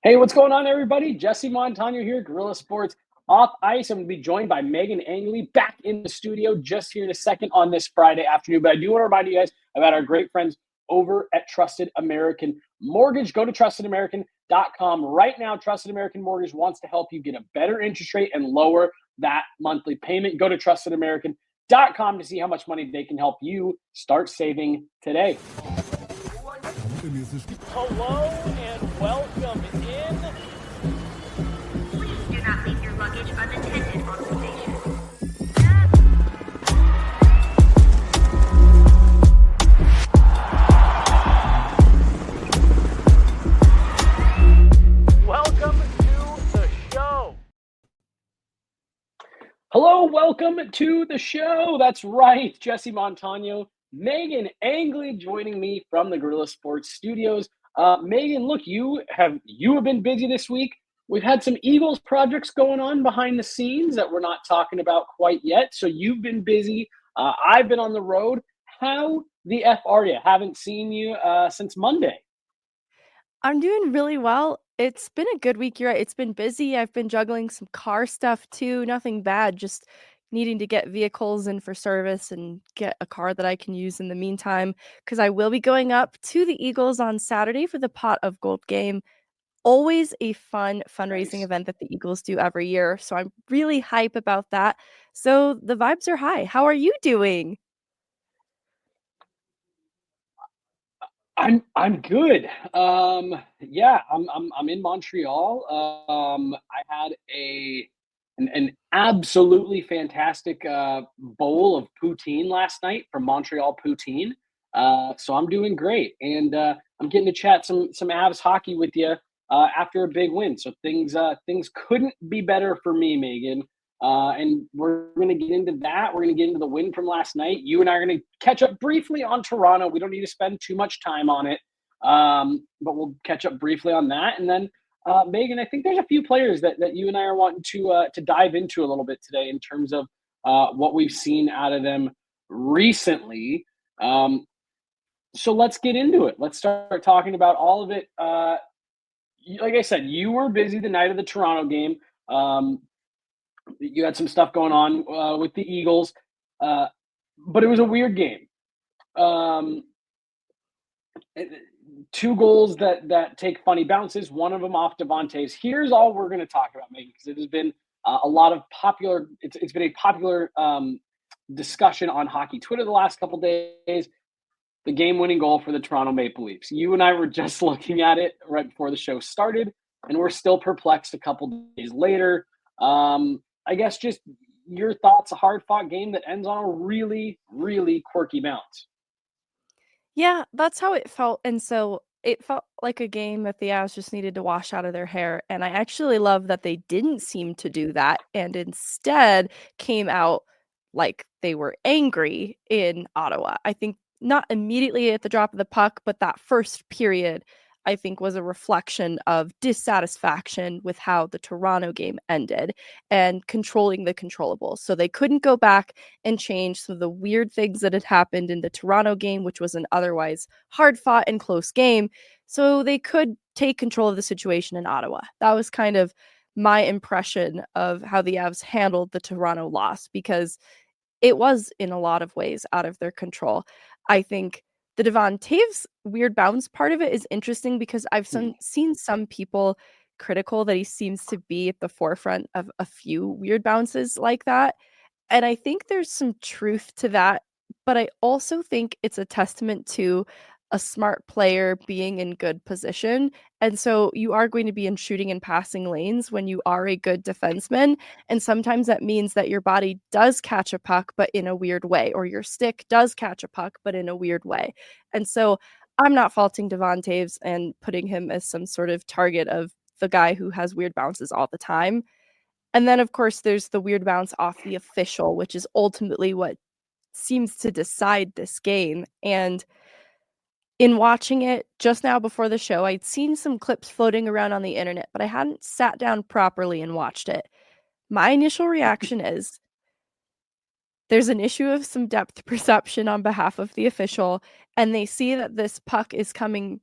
Hey, what's going on, everybody? Jesse Montano here, Guerilla Sports Off Ice. I'm going to be joined by Meghan Angley back in the studio just here in a second on this Friday afternoon. But I do want to remind you guys about our great friends over at Trusted American Mortgage. Go to trustedamerican.com right now. Trusted American Mortgage wants to help you get a better interest rate and lower that monthly payment. Go to trustedamerican.com to see how much money they can help you start saving today. Hello and welcome in. Please do not leave your luggage unattended on the station. Welcome to the show. Hello, welcome to the show. That's right, Jesse Montano, Meghan Angley joining me from the Guerilla Sports Studios. Meghan, look, you have been busy this week. We've had some Eagles projects going on behind the scenes that we're not talking about quite yet. So you've been busy. I've been on the road. How the F are you? Haven't seen you since Monday. I'm doing really well. It's been a good week. You're right. It's been busy. I've been juggling some car stuff too. Nothing bad, just needing to get vehicles in for service and get a car that I can use in the meantime. Because I will be going up to the Eagles on Saturday for the Pot of Gold game. Always a fun fundraising Nice. event that the Eagles do every year. So I'm really hype about that. So the vibes are high. How are you doing? I'm good. Yeah, I'm in Montreal. I had an absolutely fantastic bowl of poutine last night from Montreal Poutine. So I'm doing great, and I'm getting to chat some Avs hockey with you after a big win. So things couldn't be better for me, Megan. And we're going to get into that. We're going to get into the win from last night. You and I are going to catch up briefly on Toronto. We don't need to spend too much time on it, but we'll catch up briefly on that. And then, Megan, I think there's a few players that you and I are wanting to dive into a little bit today in terms of what we've seen out of them recently. So let's get into it. Let's start talking about all of it. Like I said, you were busy the night of the Toronto game. You had some stuff going on with the Eagles, but it was a weird game. Um, Two goals that take funny bounces. One of them off Devontae's. Here's all we're going to talk about, Megan, because it has been a lot of popular. It's been a popular discussion on hockey Twitter the last couple days. The game-winning goal for the Toronto Maple Leafs. You and I were just looking at it right before the show started, and we're still perplexed a couple days later. I guess just your thoughts, a hard-fought game that ends on a really, really quirky bounce. Yeah, that's how it felt, and so it felt like a game that the Avs just needed to wash out of their hair, and I actually love that they didn't seem to do that and instead came out like they were angry in Ottawa. I think not immediately at the drop of the puck, but that first period, I think, was a reflection of dissatisfaction with how the Toronto game ended and controlling the controllables. So they couldn't go back and change some of the weird things that had happened in the Toronto game, which was an otherwise hard fought and close game. So they could take control of the situation in Ottawa. That was kind of my impression of how the Avs handled the Toronto loss, because it was in a lot of ways out of their control. I think the Devon Taves weird bounce part of it is interesting because I've seen some people critical that he seems to be at the forefront of a few weird bounces like that. And I think there's some truth to that, but I also think it's a testament to a smart player being in good position. And so you are going to be in shooting and passing lanes when you are a good defenseman. And sometimes that means that your body does catch a puck, but in a weird way, or your stick does catch a puck, but in a weird way. And so I'm not faulting Devon Taves and putting him as some sort of target of the guy who has weird bounces all the time. And then, of course, there's the weird bounce off the official, which is ultimately what seems to decide this game. And in watching it just now before the show, I'd seen some clips floating around on the internet, but I hadn't sat down properly and watched it. My initial reaction is there's an issue of some depth perception on behalf of the official, and they see that this puck is coming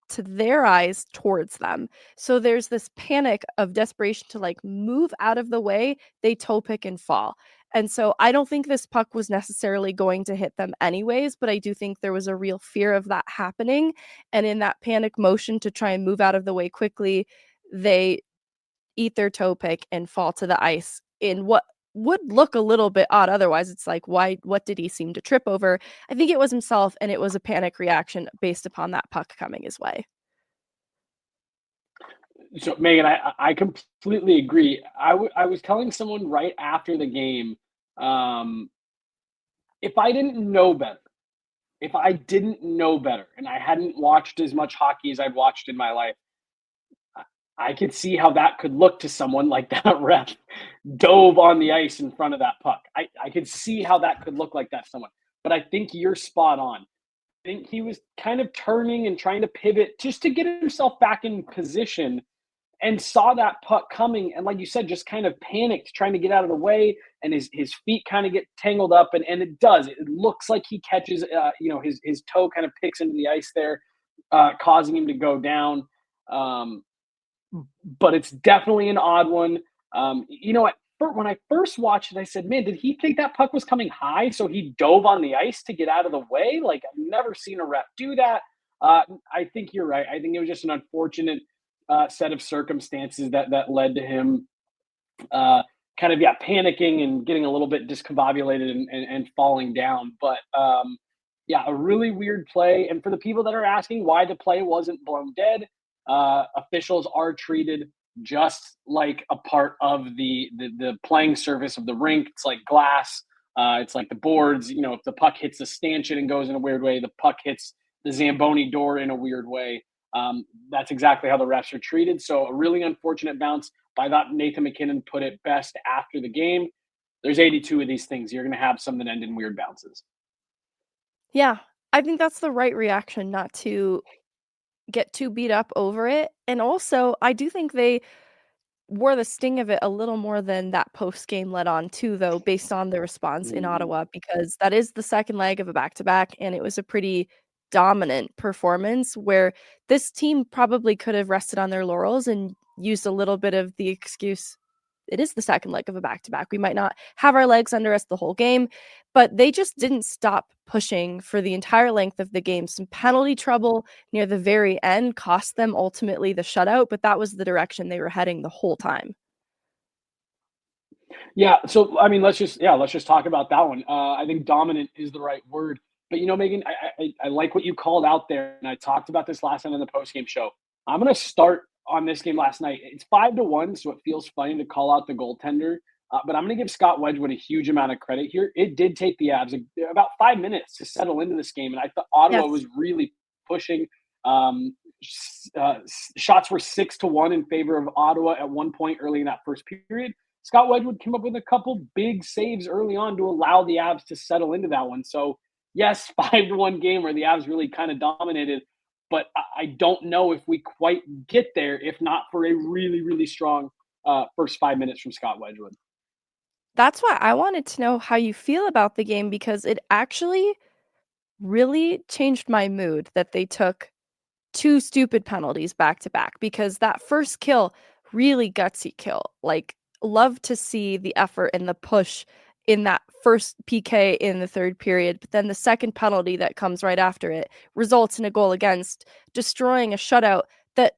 to their eyes towards them. So there's this panic of desperation to like move out of the way. They toe pick and fall. And so I don't think this puck was necessarily going to hit them anyways, but I do think there was a real fear of that happening. And in that panic motion to try and move out of the way quickly, they eat their toe pick and fall to the ice in what would look a little bit odd otherwise. It's like, what did he seem to trip over? I think it was himself, and it was a panic reaction based upon that puck coming his way. So, Megan, I completely agree. I was telling someone right after the game, um, if I didn't know better, and I hadn't watched as much hockey as I've watched in my life, I could see how that could look to someone like that ref dove on the ice in front of that puck. I could see how that could look like that to someone. But I think you're spot on. I think he was kind of turning and trying to pivot just to get himself back in position and saw that puck coming. And like you said, just kind of panicked, trying to get out of the way. And his feet kind of get tangled up. And it does. It looks like he catches, his toe kind of picks into the ice there, causing him to go down. But it's definitely an odd one. When I first watched it, I said, man, did he think that puck was coming high? So he dove on the ice to get out of the way? Like, I've never seen a ref do that. I think you're right. I think it was just an unfortunate set of circumstances that led to him panicking and getting a little bit discombobulated and falling down. But a really weird play. And for the people that are asking why the play wasn't blown dead, officials are treated just like a part of the playing surface of the rink. It's like glass. It's like the boards. If the puck hits the stanchion and goes in a weird way, the puck hits the Zamboni door in a weird way. That's exactly how the refs are treated. So a really unfortunate bounce. I thought Nathan MacKinnon put it best after the game. There's 82 of these things. You're going to have some that end in weird bounces. Yeah, I think that's the right reaction, not to get too beat up over it. And also, I do think they wore the sting of it a little more than that post game led on to, though, based on the response in Ottawa, because that is the second leg of a back-to-back, and it was a pretty dominant performance where this team probably could have rested on their laurels and used a little bit of the excuse, it is the second leg of a back-to-back. We might not have our legs under us the whole game, but they just didn't stop pushing for the entire length of the game. Some penalty trouble near the very end cost them ultimately the shutout, but that was the direction they were heading the whole time. Yeah. So, I mean, let's just talk about that one. I think dominant is the right word. But, Megan, I like what you called out there, and I talked about this last night on the postgame show. I'm going to start on this game last night. It's 5-1, so it feels funny to call out the goaltender. But I'm going to give Scott Wedgwood a huge amount of credit here. It did take the Avs about 5 minutes to settle into this game, and I thought Ottawa was really pushing. Shots were 6-1 in favor of Ottawa at one point early in that first period. Scott Wedgwood came up with a couple big saves early on to allow the Avs to settle into that one. So, yes, 5-1 game where the Avs really kind of dominated. But I don't know if we quite get there, if not for a really, really strong first 5 minutes from Scott Wedgwood. That's why I wanted to know how you feel about the game, because it actually really changed my mood that they took 2 stupid penalties back to back, because that first kill, really gutsy kill. Like, love to see the effort and the push in that first PK in the third period, but then the second penalty that comes right after it results in a goal against, destroying a shutout that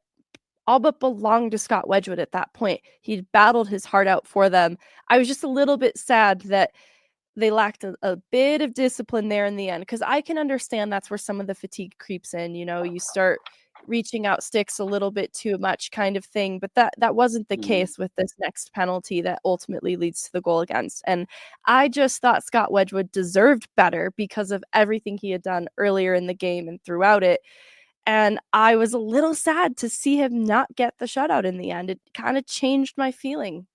all but belonged to Scott Wedgwood at that point. He'd battled his heart out for them. I was just a little bit sad that they lacked a bit of discipline there in the end, because I can understand that's where some of the fatigue creeps in. You start reaching out sticks a little bit too much kind of thing, but that wasn't the case with this next penalty that ultimately leads to the goal against. And I just thought Scott Wedgwood deserved better because of everything he had done earlier in the game and throughout it. And I was a little sad to see him not get the shutout in the end. It kind of changed my feeling.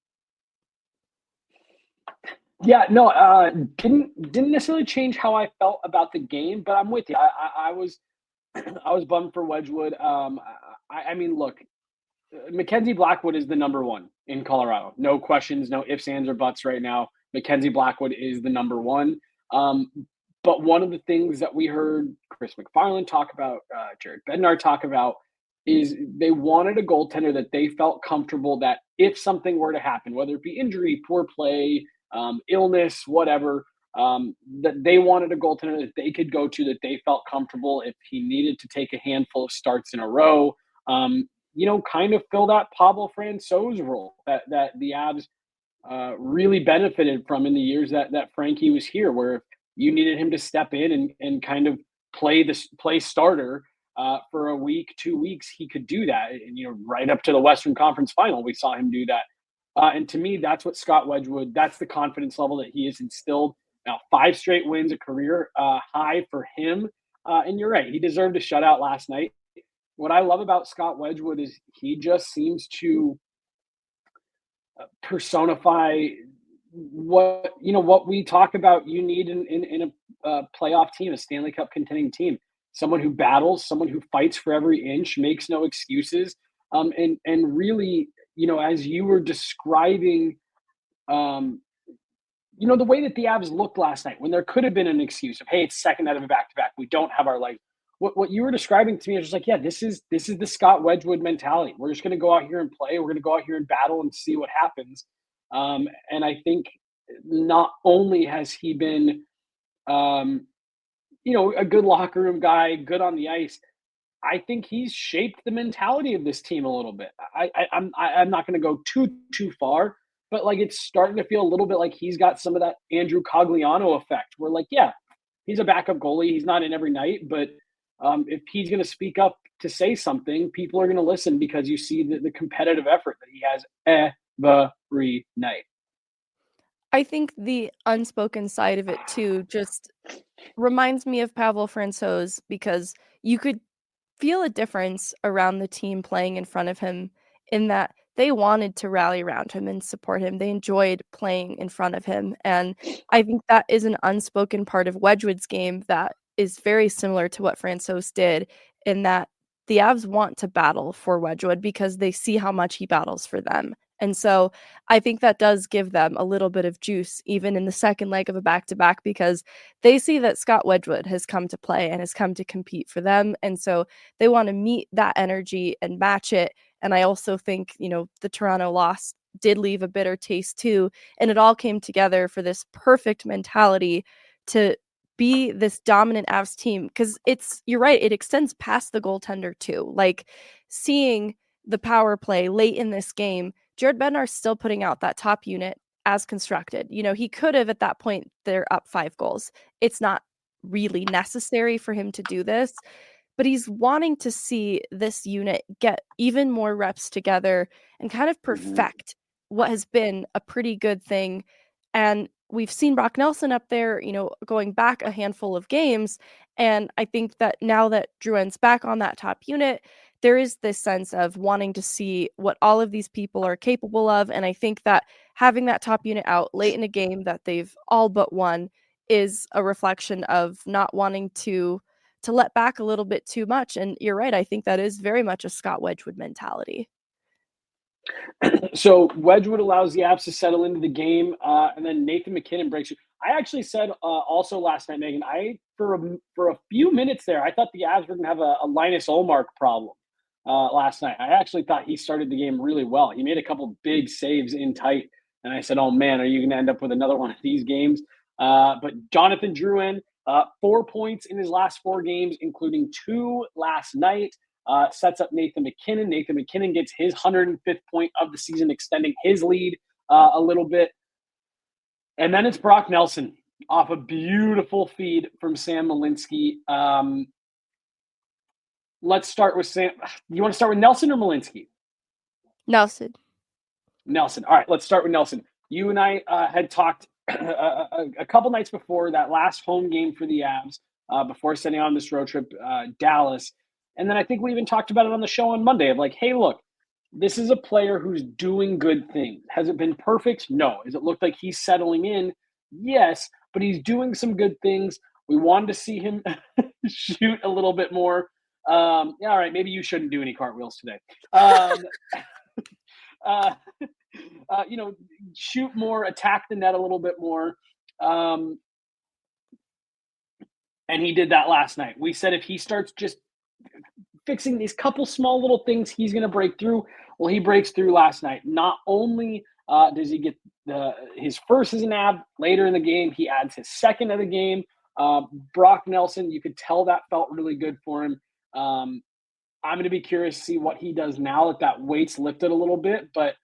Yeah, no, didn't necessarily change how I felt about the game, but I'm with you. I was bummed for Wedgwood. I mean, look, Mackenzie Blackwood is the number one in Colorado. No questions, no ifs, ands, or buts right now. Mackenzie Blackwood is the number one. But one of the things that we heard Chris McFarland talk about, Jared Bednar talk about, is they wanted a goaltender that they felt comfortable that if something were to happen, whether it be injury, poor play, illness, whatever, that they wanted a goaltender that they could go to, that they felt comfortable if he needed to take a handful of starts in a row. Kind of fill that Pavel Francouz role that the Avs really benefited from in the years that Frankie was here, where if you needed him to step in and kind of play starter for a week, 2 weeks, he could do that. And right up to the Western Conference Final, we saw him do that. And to me, that's what Scott Wedgwood. That's the confidence level that he has instilled. Now, 5 straight wins, a career high for him. And you're right, he deserved a shutout last night. What I love about Scott Wedgwood is he just seems to personify what we talk about you need in a playoff team, a Stanley Cup contending team. Someone who battles, someone who fights for every inch, makes no excuses. And really, as you were describing, the way that the Avs looked last night, when there could have been an excuse of, hey, it's second out of a back-to-back, we don't have our legs. What you were describing to me, I was just like, yeah, this is the Scott Wedgwood mentality. We're just going to go out here and play. We're going to go out here and battle and see what happens. And I think not only has he been, a good locker room guy, good on the ice, I think he's shaped the mentality of this team a little bit. I'm not going to go too far, but like it's starting to feel a little bit like he's got some of that Andrew Cogliano effect, where like, yeah, he's a backup goalie. He's not in every night, but if he's going to speak up to say something, people are going to listen because you see the competitive effort that he has every night. I think the unspoken side of it too just reminds me of Pavel Francouz, because you could feel a difference around the team playing in front of him, in that they wanted to rally around him and support him. They enjoyed playing in front of him. And I think that is an unspoken part of Wedgwood's game that is very similar to what Francouz did, in that the Avs want to battle for Wedgwood because they see how much he battles for them. And so I think that does give them a little bit of juice, even in the second leg of a back-to-back, because they see that Scott Wedgwood has come to play and has come to compete for them. And so they want to meet that energy and match it. And I also think, the Toronto loss did leave a bitter taste too. And it all came together for this perfect mentality to be this dominant Avs team. Because you're right, it extends past the goaltender too. Like, seeing the power play late in this game, Jared Bednar still putting out that top unit as constructed. He could have, at that point, they're up 5 goals. It's not really necessary for him to do this, but he's wanting to see this unit get even more reps together and kind of perfect what has been a pretty good thing. And we've seen Brock Nelson up there, going back a handful of games. And I think that now that Drouin's back on that top unit, there is this sense of wanting to see what all of these people are capable of. And I think that having that top unit out late in a game that they've all but won is a reflection of not wanting to let back a little bit too much. And you're right, I think that is very much a Scott Wedgwood mentality. So Wedgwood allows the Avs to settle into the game, and then Nathan MacKinnon breaks you. I actually said also last night, Megan, for a few minutes there, I thought the Avs were going to have a Linus Ullmark problem last night. I actually thought he started the game really well. He made a couple big saves in tight, and I said, oh man, are you going to end up with another one of these games? But Jonathan Drouin, 4 points in his last 4 games, including 2 last night. Sets up Nathan MacKinnon. Nathan MacKinnon gets his 105th point of the season, extending his lead a little bit. And then it's Brock Nelson off a beautiful feed from Sam Malinski. Let's start with Sam. You want to start with Nelson or Malinski? Nelson. All right, let's start with Nelson. You and I had talked a couple nights before that last home game for the Avs, before sending on this road trip, Dallas. And then I think we even talked about it on the show on Monday of like, hey, look, this is a player who's doing good things. Has it been perfect? No. Has it looked like he's settling in? Yes, but he's doing some good things. We wanted to see him shoot a little bit more. All right, maybe you shouldn't do any cartwheels today. Shoot more, attack the net a little bit more. And he did that last night. We said if he starts just fixing these couple small little things, he's going to break through. Well, he breaks through last night. Not only does he get his first as an ab later in the game, he adds his second of the game. Brock Nelson, you could tell that felt really good for him. I'm going to be curious to see what he does now that weight's lifted a little bit. But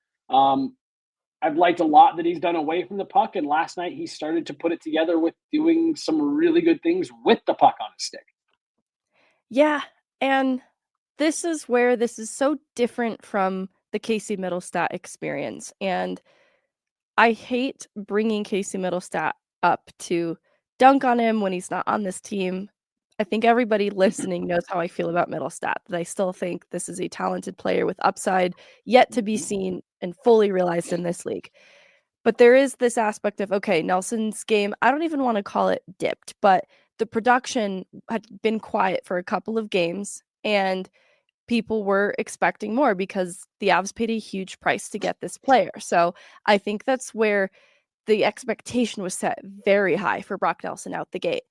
I've liked a lot that he's done away from the puck. And last night he started to put it together with doing some really good things with the puck on his stick. Yeah, and this is where this is so different from the Casey Middlestat experience. And I hate bringing Casey Middlestat up to dunk on him when he's not on this team. I think everybody listening knows how I feel about Middlestat, that I still think this is a talented player with upside yet to be seen and fully realized in this league. But there is this aspect of, okay, Nelson's game, I don't even want to call it dipped, but the production had been quiet for a couple of games, and people were expecting more because the Avs paid a huge price to get this player. So I think that's where the expectation was set very high for Brock Nelson out the gate.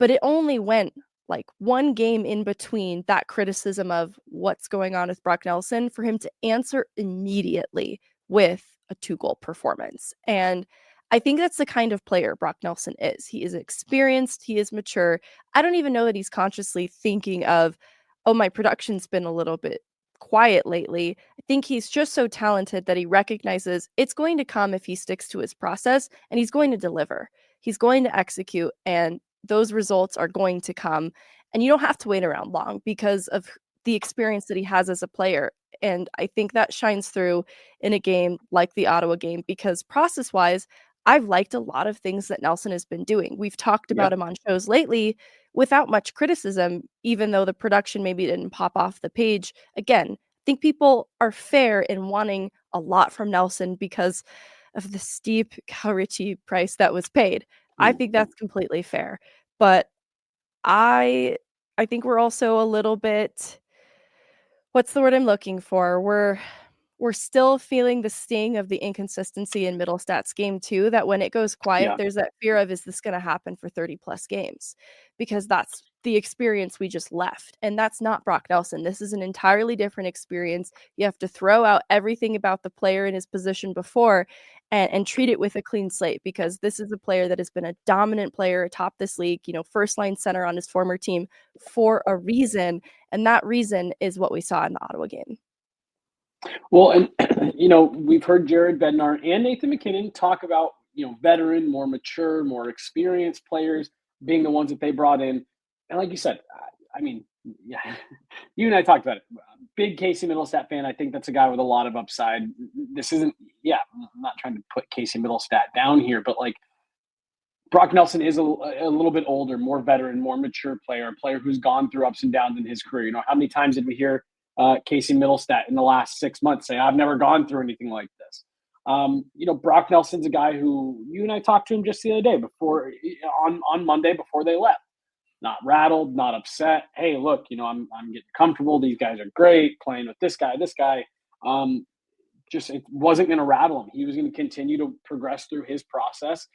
But it only went like one game in between that criticism of what's going on with Brock Nelson for him to answer immediately with a 2-goal performance. And I think that's the kind of player Brock Nelson is. He is experienced, he is mature. I don't even know that he's consciously thinking of, oh, my production's been a little bit quiet lately. I think he's just so talented that he recognizes it's going to come if he sticks to his process, and he's going to deliver. He's going to execute, and those results are going to come. And you don't have to wait around long because of the experience that he has as a player. And I think that shines through in a game like the Ottawa game, because process-wise, I've liked a lot of things that Nelson has been doing. We've talked about him on shows lately without much criticism, even though the production maybe didn't pop off the page. Again, I think people are fair in wanting a lot from Nelson because of the steep Cal Ritchie price that was paid. I think that's completely fair. But I think we're also a little bit, what's the word I'm looking for? We're still feeling the sting of the inconsistency in Middlestat's game too, that when it goes quiet, there's that fear of, is this going to happen for 30 plus games? Because that's the experience we just left. And that's not Brock Nelson. This is an entirely different experience. You have to throw out everything about the player in his position before and treat it with a clean slate, because this is a player that has been a dominant player atop this league, first line center on his former team for a reason. And that reason is what we saw in the Ottawa game. Well, and we've heard Jared Bednar and Nathan MacKinnon talk about, veteran, more mature, more experienced players being the ones that they brought in. And like you said, I mean, yeah, you and I talked about it. Big Casey Middlestat fan. I think that's a guy with a lot of upside. This isn't, I'm not trying to put Casey Middlestat down here, but like Brock Nelson is a little bit older, more veteran, more mature player, a player who's gone through ups and downs in his career. How many times did we hear Casey Middlestat in the last 6 months say, I've never gone through anything like this? Brock Nelson's a guy who you and I talked to him just the other day on Monday before they left. Not rattled, not upset. Hey, look, I'm getting comfortable. These guys are great playing with this guy. Just it wasn't going to rattle him. He was going to continue to progress through his process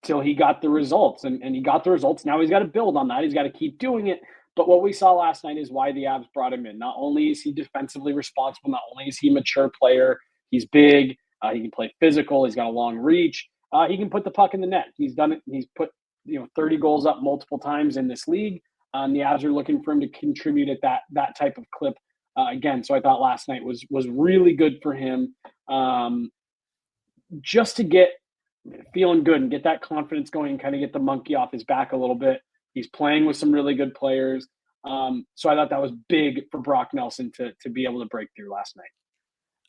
till he got the results. And he got the results. Now he's got to build on that. He's got to keep doing it. But what we saw last night is why the Avs brought him in. Not only is he defensively responsible, not only is he a mature player, he's big, he can play physical, he's got a long reach, he can put the puck in the net. He's done it. He's put 30 goals up multiple times in this league. The Avs are looking for him to contribute at that type of clip again. So I thought last night was really good for him, just to get feeling good and get that confidence going and kind of get the monkey off his back a little bit. He's playing with some really good players. So I thought that was big for Brock Nelson to be able to break through last night.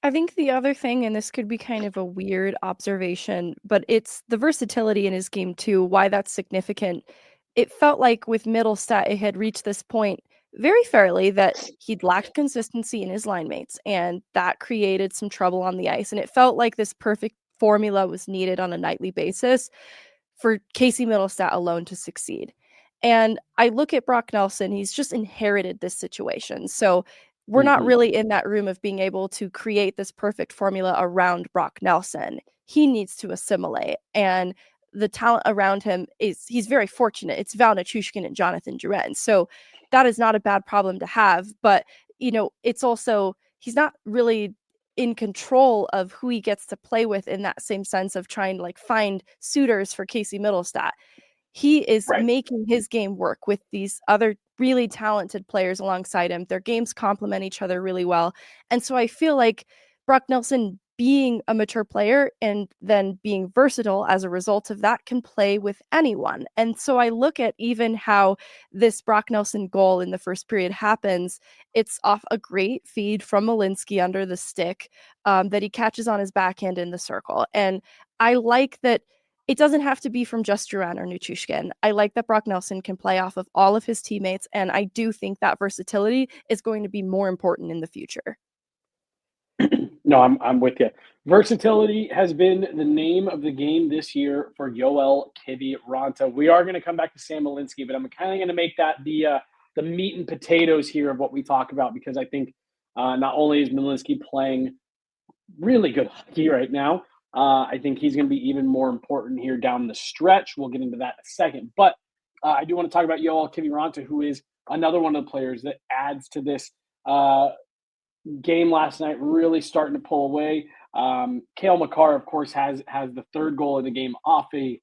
I think the other thing, and this could be kind of a weird observation, but it's the versatility in his game too, why that's significant. It felt like with Middlestat, it had reached this point very fairly that he'd lacked consistency in his line mates, and that created some trouble on the ice. And it felt like this perfect formula was needed on a nightly basis for Casey Middlestat alone to succeed. And I look at Brock Nelson, he's just inherited this situation. So we're not really in that room of being able to create this perfect formula around Brock Nelson. He needs to assimilate. And the talent around him he's very fortunate. It's Val Nichushkin and Jonathan Drouin. So that is not a bad problem to have. But, it's also, he's not really in control of who he gets to play with in that same sense of trying to find suitors for Casey Middlestat. He is Right. making his game work with these other really talented players alongside him. Their games complement each other really well. And so I feel like Brock Nelson, being a mature player and then being versatile as a result of that, can play with anyone. And so I look at even how this Brock Nelson goal in the first period happens. It's off a great feed from Malinski under the stick that he catches on his backhand in the circle. And I like that it doesn't have to be from just Drouin or Nichushkin. I like that Brock Nelson can play off of all of his teammates, and I do think that versatility is going to be more important in the future. No, I'm with you. Versatility has been the name of the game this year for Joel Kiviranta. We are going to come back to Sam Malinski, but I'm kind of going to make that the meat and potatoes here of what we talk about, because I think not only is Malinski playing really good hockey right now, I think he's going to be even more important here down the stretch. We'll get into that in a second. But I do want to talk about Joel Kiviranta, who is another one of the players that adds to this game last night, really starting to pull away. Cale Makar, of course, has the third goal of the game off a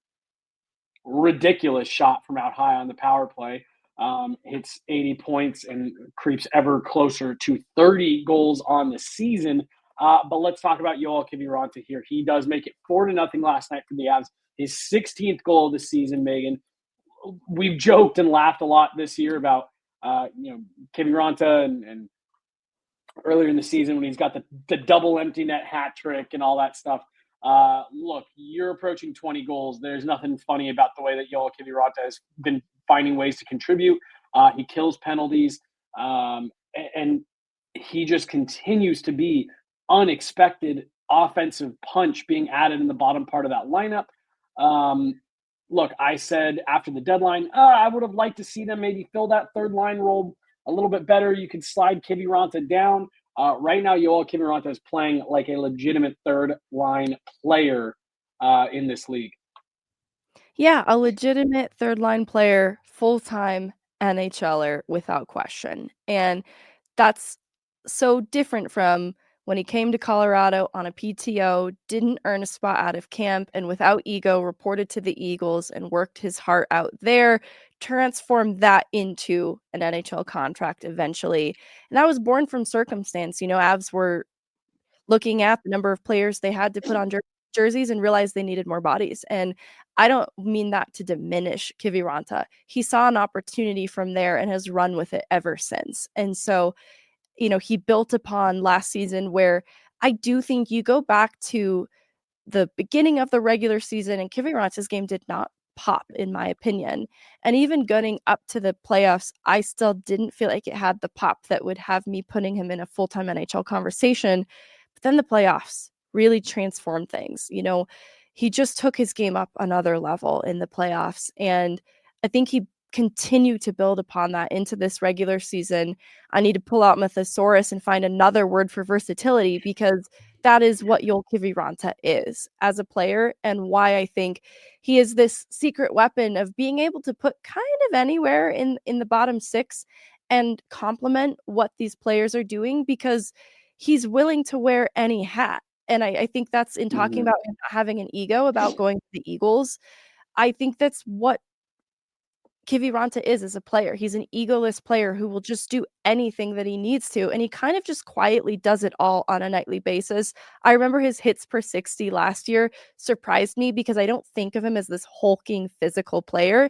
ridiculous shot from out high on the power play. Hits 80 points and creeps ever closer to 30 goals on the season. But let's talk about Joel Kiviranta here. He does make it 4-0 last night for the Avs. His 16th goal of the season, Megan. We've joked and laughed a lot this year about Kiviranta and earlier in the season when he's got the double empty net hat trick and all that stuff. Look, you're approaching 20 goals. There's nothing funny about the way that Joel Kiviranta has been finding ways to contribute. He kills penalties, and he just continues to be unexpected offensive punch being added in the bottom part of that lineup. Look, I said after the deadline, I would have liked to see them maybe fill that third line role a little bit better. You could slide Kiviranta down. Right now, Joel Kiviranta is playing like a legitimate third line player in this league. Yeah, a legitimate third line player, full-time NHLer without question. And that's so different from when he came to Colorado on a PTO, didn't earn a spot out of camp, and without ego reported to the Eagles and worked his heart out there, transformed that into an NHL contract eventually. And that was born from circumstance. Avs were looking at the number of players they had to put on jerseys and realized they needed more bodies. And I don't mean that to diminish Kiviranta. He saw an opportunity from there and has run with it ever since. And so, he built upon last season, where I do think you go back to the beginning of the regular season and Kiviranta's game did not pop, in my opinion. And even getting up to the playoffs, I still didn't feel like it had the pop that would have me putting him in a full-time NHL conversation. But then the playoffs really transformed things. He just took his game up another level in the playoffs. And I think he continued to build upon that into this regular season. I need to pull out my thesaurus and find another word for versatility, because that is what Joel Kiviranta is as a player, and why I think he is this secret weapon of being able to put kind of anywhere in the bottom six and complement what these players are doing, because he's willing to wear any hat. And I think that's in talking about him not having an ego about going to the Eagles. I think that's what Kiviranta is as a player. He's an egoless player who will just do anything that he needs to, and he kind of just quietly does it all on a nightly basis. I remember his hits per 60 last year surprised me, because I don't think of him as this hulking physical player,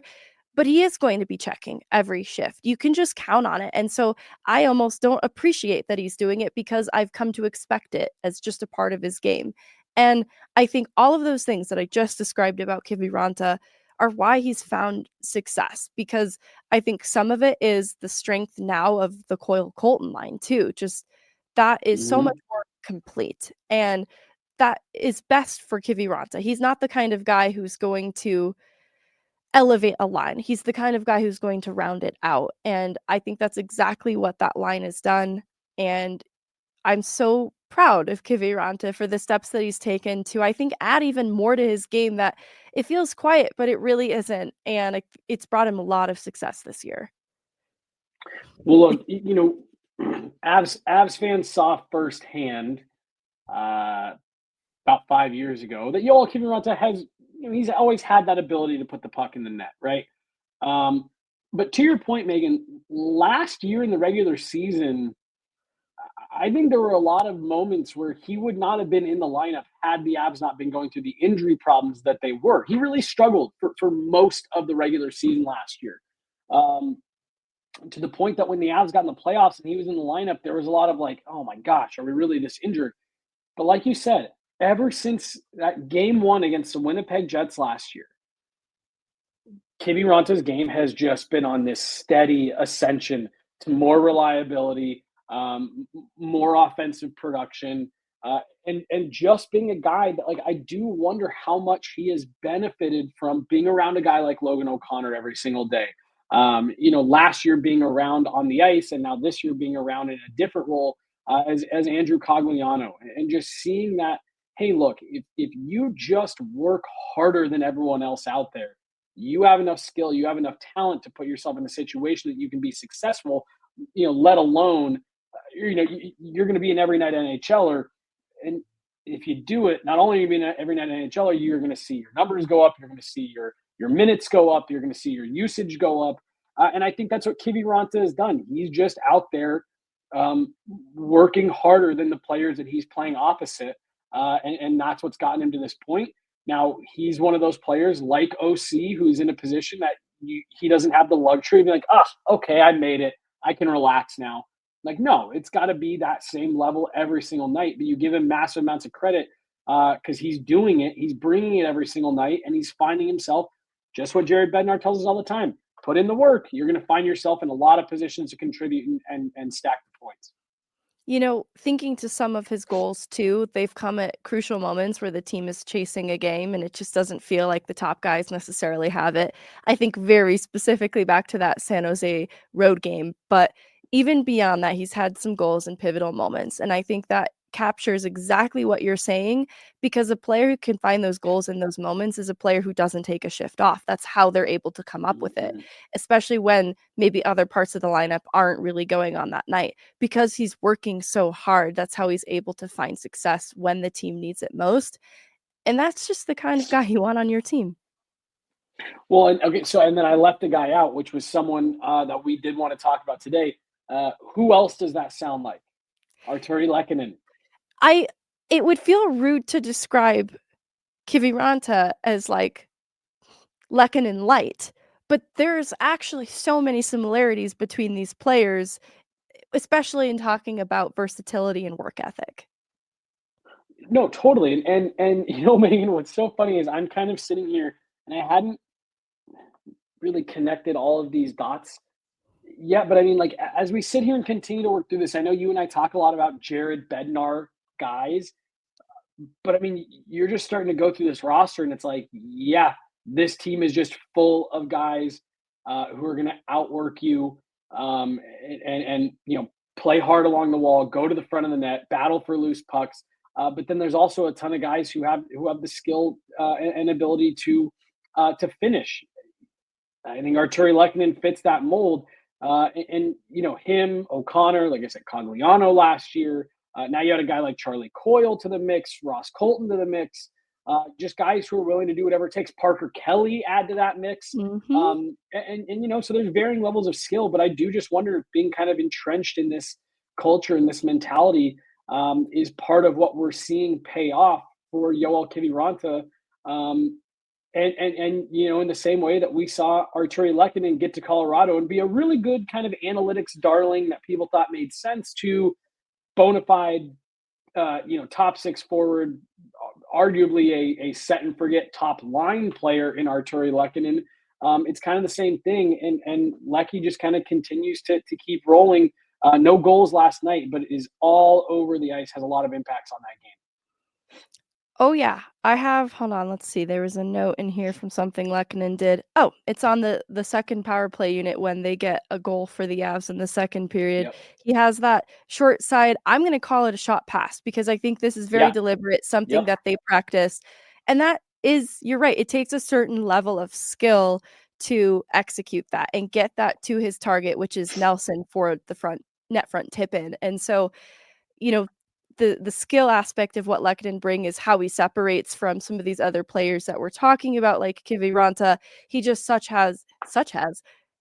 but he is going to be checking every shift. You can just count on it. And so I almost don't appreciate that he's doing it, because I've come to expect it as just a part of his game. And I think all of those things that I just described about Kiviranta are why he's found success, because I think some of it is the strength now of the Coyle Colton line too. Just that is so much more complete, and that is best for Kiviranta. He's not the kind of guy who's going to elevate a line. He's the kind of guy who's going to round it out. And I think that's exactly what that line has done. And I'm so proud of Kiviranta for the steps that he's taken to, I think, add even more to his game that it feels quiet, but it really isn't. And it's brought him a lot of success this year. Well, look, Avs fans saw firsthand about 5 years ago that Joel Kiviranta has, he's always had that ability to put the puck in the net, right? But to your point, Megan, last year in the regular season, I think there were a lot of moments where he would not have been in the lineup had the Avs not been going through the injury problems that they were. He really struggled for most of the regular season last year. To the point that when the Avs got in the playoffs and he was in the lineup, there was a lot of like, oh my gosh, are we really this injured? But like you said, ever since that game 1 against the Winnipeg Jets last year, Kiviranta's game has just been on this steady ascension to more reliability, more offensive production, and just being a guy that, like, I do wonder how much he has benefited from being around a guy like Logan O'Connor every single day. Last year being around on the ice, and now this year being around in a different role as Andrew Cogliano, and just seeing that, hey, look, if you just work harder than everyone else out there, you have enough skill, you have enough talent to put yourself in a situation that you can be successful, let alone, you're going to be an every night NHLer. And if you do it, not only are you being an every night NHLer, you're going to see your numbers go up, you're going to see your minutes go up, you're going to see your usage go up. And I think that's what Kiviranta has done. He's just out there working harder than the players that he's playing opposite. And that's what's gotten him to this point. Now, he's one of those players like OC who's in a position that he doesn't have the luxury of being like, okay, I made it. I can relax now. Like, no, it's got to be that same level every single night. But you give him massive amounts of credit because he's doing it. He's bringing it every single night, and he's finding himself just what Jared Bednar tells us all the time. Put in the work. You're going to find yourself in a lot of positions to contribute and stack the points. Thinking to some of his goals too, they've come at crucial moments where the team is chasing a game and it just doesn't feel like the top guys necessarily have it. I think very specifically back to that San Jose road game, but even beyond that, he's had some goals in pivotal moments. And I think that captures exactly what you're saying, because a player who can find those goals in those moments is a player who doesn't take a shift off. That's how they're able to come up with it, especially when maybe other parts of the lineup aren't really going on that night. Because he's working so hard, that's how he's able to find success when the team needs it most. And that's just the kind of guy you want on your team. Well, and then I left a guy out, which was someone that we did want to talk about today. Who else does that sound like? Artturi Lehkonen. It would feel rude to describe Kiviranta as like Lehkonen light, but there's actually so many similarities between these players, especially in talking about versatility and work ethic. No, totally. And Megan, what's so funny is I'm kind of sitting here and I hadn't really connected all of these dots. Yeah, but I mean, like, as we sit here and continue to work through this, I know you and I talk a lot about Jared Bednar guys, but I mean, you're just starting to go through this roster and it's like, yeah, this team is just full of guys who are going to outwork you and play hard along the wall, go to the front of the net, battle for loose pucks. But then there's also a ton of guys who have the skill and ability to finish. I think Artturi Lehkonen fits that mold. Him, O'Connor, like I said, Cogliano last year. Now you had a guy like Charlie Coyle to the mix, Ross Colton to the mix. Just guys who are willing to do whatever it takes. Parker Kelly add to that mix. Mm-hmm. So there's varying levels of skill, but I do just wonder if being kind of entrenched in this culture and this mentality is part of what we're seeing pay off for Joel Kiviranta. And in the same way that we saw Artturi Lehkonen get to Colorado and be a really good kind of analytics darling that people thought made sense, to bona fide, top six forward, arguably a set and forget top line player in Artturi Lehkonen. It's kind of the same thing. And Lecky just kind of continues to keep rolling. No goals last night, but is all over the ice, has a lot of impacts on that game. Oh, yeah. I have hold on, let's see, there was a note in here from something Lehkonen did. Oh, it's on the second power play unit when they get a goal for the Avs in the second period. Yep. He has that short side, I'm gonna call it a shot pass because I think this is very Yeah. deliberate, something Yep. that they practice, and that is you're right, it takes a certain level of skill to execute that and get that to his target, which is Nelson for the net front tip in, and so you know, the skill aspect of what Lehkonen bring is how he separates from some of these other players that we're talking about, like Kiviranta. He just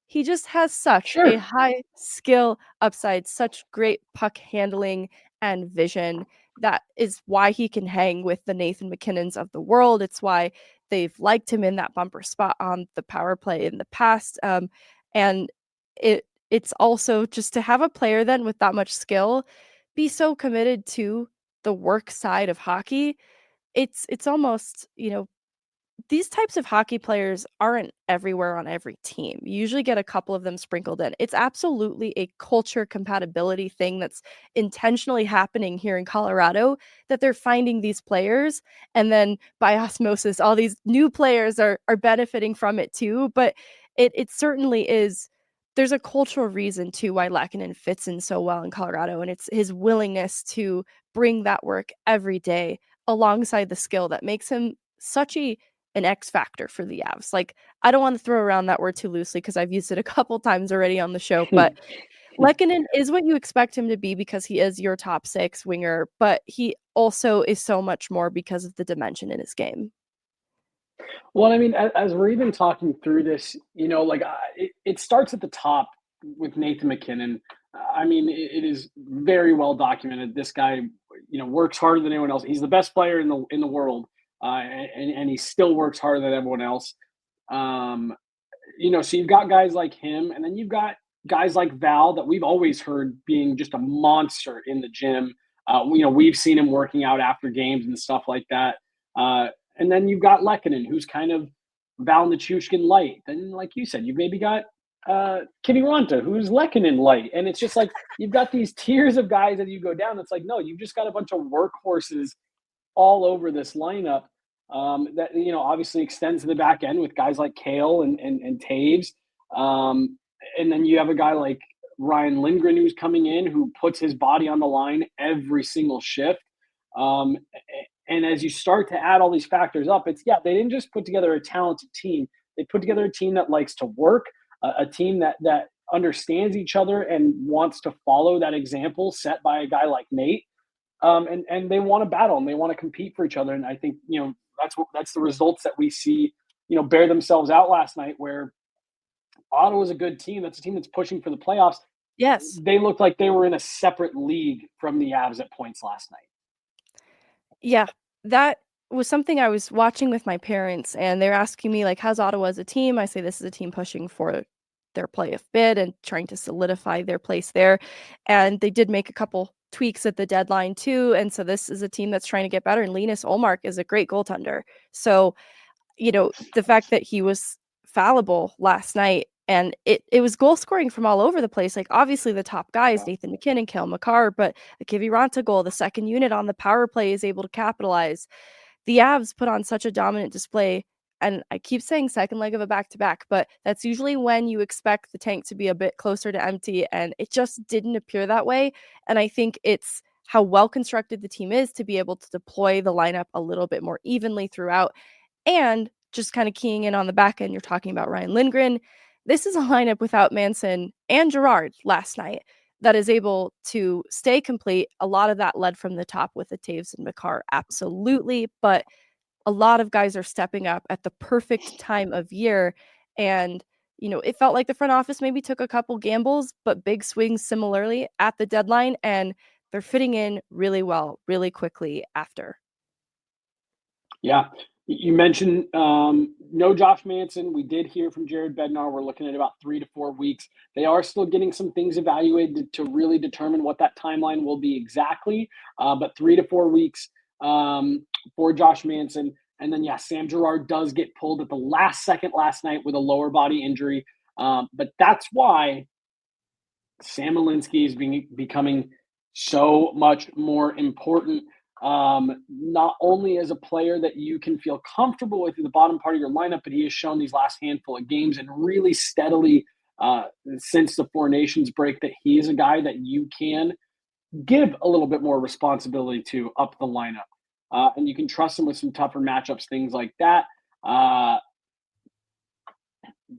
he just has such a Sure. high skill upside, such great puck handling and vision. That is why he can hang with the Nathan MacKinnons of the world. It's why they've liked him in that bumper spot on the power play in the past. And it's also just to have a player then with that much skill be so committed to the work side of hockey, it's almost, these types of hockey players aren't everywhere on every team. You usually get a couple of them sprinkled in. It's absolutely a culture compatibility thing that's intentionally happening here in Colorado that they're finding these players and then by osmosis all these new players are benefiting from it too, but it certainly is there's a cultural reason too why Lehkonen fits in so well in Colorado and it's his willingness to bring that work every day alongside the skill that makes him such an X factor for the Avs. Like, I don't want to throw around that word too loosely because I've used it a couple times already on the show, but Lehkonen is what you expect him to be because he is your top six winger, but he also is so much more because of the dimension in his game. Well, I mean, as we're even talking through this, like it starts at the top with Nathan MacKinnon. I mean, it is very well documented. This guy, works harder than anyone else. He's the best player in the world, and he still works harder than everyone else. Um, so you've got guys like him, and then you've got guys like Val that we've always heard being just a monster in the gym. We've seen him working out after games and stuff like that. And then you've got Lehkonen, who's kind of Val Nichushkin light. Then, like you said, you've maybe got Kiviranta, who's Lehkonen light. And it's just like you've got these tiers of guys as you go down. It's like, no, you've just got a bunch of workhorses all over this lineup that obviously extends to the back end with guys like Coyle and Taves, and then you have a guy like Ryan Lindgren who's coming in who puts his body on the line every single shift. Um, and as you start to add all these factors up, they didn't just put together a talented team; they put together a team that likes to work, a team that understands each other and wants to follow that example set by a guy like Nate. And they want to battle and they want to compete for each other. And I think that's the results that we see bear themselves out last night. Where Ottawa's a good team. That's a team that's pushing for the playoffs. Yes. They looked like they were in a separate league from the Avs at points last night. Yeah, that was something I was watching with my parents, and they're asking me, like, how's Ottawa as a team? I say this is a team pushing for their playoff bid and trying to solidify their place there. And they did make a couple tweaks at the deadline too. And so this is a team that's trying to get better. And Linus Olmark is a great goaltender. So, the fact that he was fallible last night and it was goal scoring from all over the place. Like obviously the top guys, Nathan MacKinnon, Cale Makar, but a Kiviranta goal, the second unit on the power play is able to capitalize. The Avs put on such a dominant display. And I keep saying second leg of a back-to-back, but that's usually when you expect the tank to be a bit closer to empty, and it just didn't appear that way. And I think it's how well constructed the team is to be able to deploy the lineup a little bit more evenly throughout. And just kind of keying in on the back end, you're talking about Ryan Lindgren. This is a lineup without Manson and Girard last night that is able to stay complete. A lot of that led from the top with the Taves and Makar, absolutely. But a lot of guys are stepping up at the perfect time of year. And, it felt like the front office maybe took a couple gambles, but big swings similarly at the deadline. And they're fitting in really well, really quickly after. Yeah. You mentioned no Josh Manson. We did hear from Jared Bednar. We're looking at about 3 to 4 weeks. They are still getting some things evaluated to really determine what that timeline will be exactly. But 3 to 4 weeks for Josh Manson. And then, Sam Girard does get pulled at the last second last night with a lower body injury. But that's why Sam Malinski is becoming so much more important. not only as a player that you can feel comfortable with in the bottom part of your lineup, but he has shown these last handful of games and really steadily since the Four Nations break that he is a guy that you can give a little bit more responsibility to up the lineup. And you can trust him with some tougher matchups, things like that.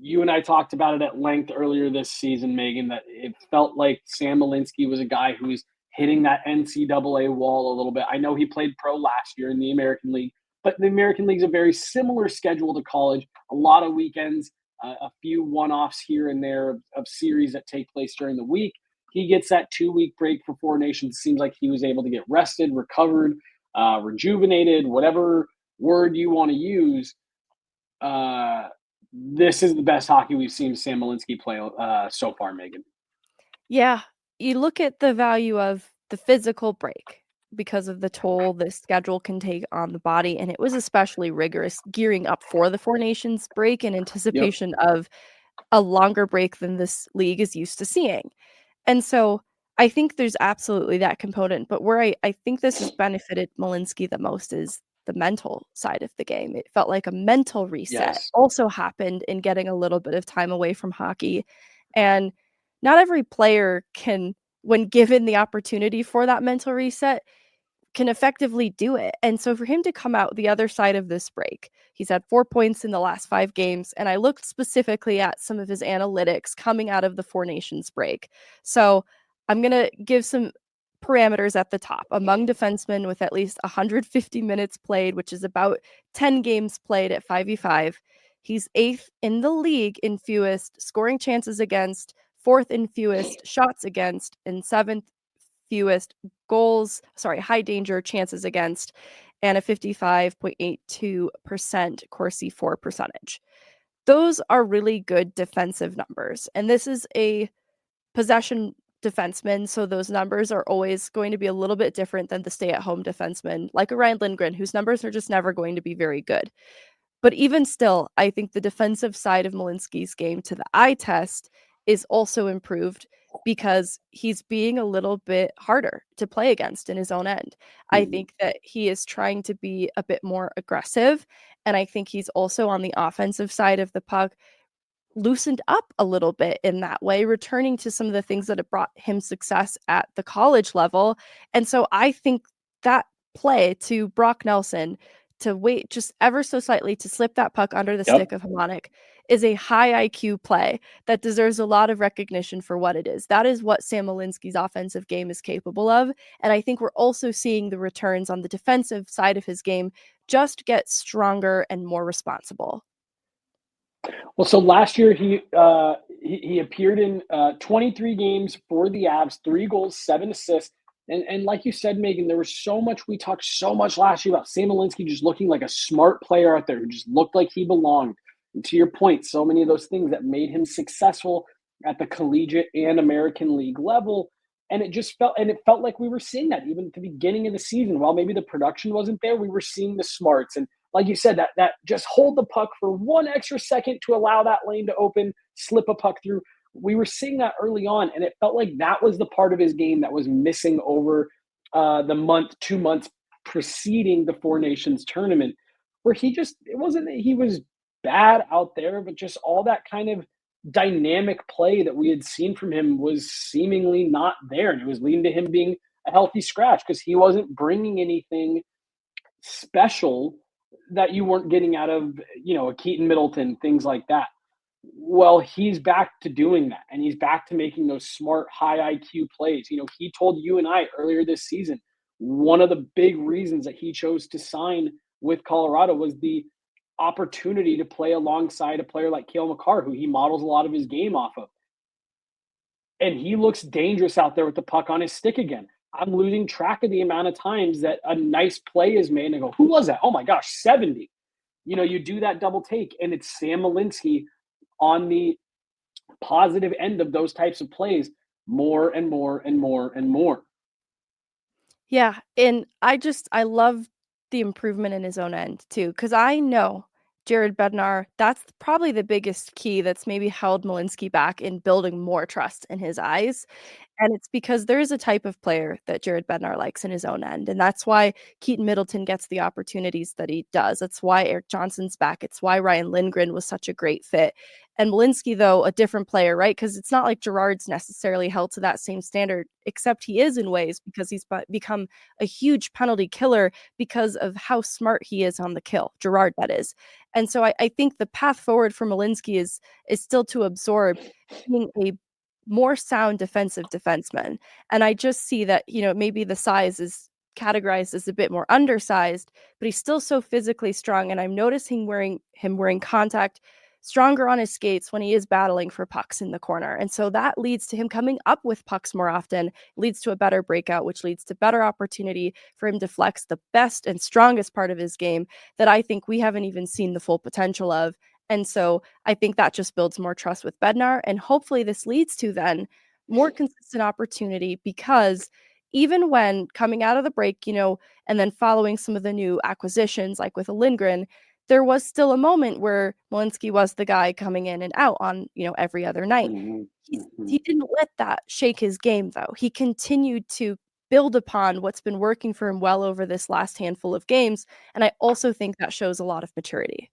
You and I talked about it at length earlier this season, Megan, that it felt like Sam Malinski was a guy who's hitting that NCAA wall a little bit. I know he played pro last year in the American League, but the American League is a very similar schedule to college. A lot of weekends, a few one-offs here and there of series that take place during the week. He gets that 2-week break for Four Nations. Seems like he was able to get rested, recovered, rejuvenated, whatever word you want to use. This is the best hockey we've seen Sam Malinski play so far, Megan. Yeah, you look at the value of the physical break because of the toll the schedule can take on the body, and it was especially rigorous gearing up for the Four Nations break in anticipation of a longer break than this league is used to seeing. And so I think there's absolutely that component, but where I think this has benefited Malinsky the most is the mental side of the game. It felt like a mental reset also happened in getting a little bit of time away from hockey. And not every player can, when given the opportunity for that mental reset, can effectively do it. And so for him to come out the other side of this break, he's had 4 points in the last 5 games. And I looked specifically at some of his analytics coming out of the Four Nations break. So I'm going to give some parameters at the top. Among defensemen with at least 150 minutes played, which is about 10 games played at 5v5, he's 8th in the league in fewest scoring chances against, 4th in fewest shots against, and 7th fewest high danger chances against, and a 55.82% Corsi for percentage. Those are really good defensive numbers. And this is a possession defenseman, so those numbers are always going to be a little bit different than the stay-at-home defenseman, like a Ryan Lindgren, whose numbers are just never going to be very good. But even still, I think the defensive side of Malinsky's game to the eye test is also improved because he's being a little bit harder to play against in his own end. I think that he is trying to be a bit more aggressive, and I think he's also on the offensive side of the puck loosened up a little bit in that way, returning to some of the things that have brought him success at the college level. And so I think that play to Brock Nelson to wait just ever so slightly to slip that puck under the stick of Hamonic is a high IQ play that deserves a lot of recognition for what it is. That is what Sam Malinski's offensive game is capable of. And I think we're also seeing the returns on the defensive side of his game just get stronger and more responsible. Well, so last year he appeared in 23 games for the Avs, 3 goals, 7 assists. And like you said, Megan, there was so much, we talked so much last year about Sam Malinski just looking like a smart player out there who just looked like he belonged. And to your point, so many of those things that made him successful at the collegiate and American League level. And it felt like we were seeing that even at the beginning of the season. While maybe the production wasn't there, we were seeing the smarts. And like you said, that just hold the puck for 1 extra second to allow that lane to open, slip a puck through. We were seeing that early on, and it felt like that was the part of his game that was missing over the 2 months preceding the Four Nations tournament, where he was bad out there, but just all that kind of dynamic play that we had seen from him was seemingly not there. And it was leading to him being a healthy scratch because he wasn't bringing anything special that you weren't getting out of, a Keaton Middleton, things like that. Well, he's back to doing that, and he's back to making those smart, high IQ plays. He told you and I earlier this season, one of the big reasons that he chose to sign with Colorado was the opportunity to play alongside a player like Cale Makar, who he models a lot of his game off of. And he looks dangerous out there with the puck on his stick again. I'm losing track of the amount of times that a nice play is made and I go, who was that? Oh my gosh, 70. You do that double take, and it's Sam Malinski on the positive end of those types of plays more and more and more and more. Yeah, and I love the improvement in his own end too, because I know Jared Bednar, that's probably the biggest key that's maybe held Malinski back in building more trust in his eyes. And it's because there is a type of player that Jared Bednar likes in his own end. And that's why Keaton Middleton gets the opportunities that he does. That's why Eric Johnson's back. It's why Ryan Lindgren was such a great fit. And Malinski, though, a different player, right? Because it's not like Gerard's necessarily held to that same standard, except he is in ways because he's become a huge penalty killer because of how smart he is on the kill. Gerard, that is. And so I think the path forward for Malinski is still to absorb being a more sound defensive defenseman. And I just see that, maybe the size is categorized as a bit more undersized, but he's still so physically strong. And I'm noticing him wearing contact, stronger on his skates when he is battling for pucks in the corner. And so that leads to him coming up with pucks more often, leads to a better breakout, which leads to better opportunity for him to flex the best and strongest part of his game that I think we haven't even seen the full potential of. And so I think that just builds more trust with Bednar. And hopefully this leads to then more consistent opportunity, because even when coming out of the break, and then following some of the new acquisitions, like with a Lindgren, there was still a moment where Malinski was the guy coming in and out on, every other night. He didn't let that shake his game, though. He continued to build upon what's been working for him well over this last handful of games. And I also think that shows a lot of maturity.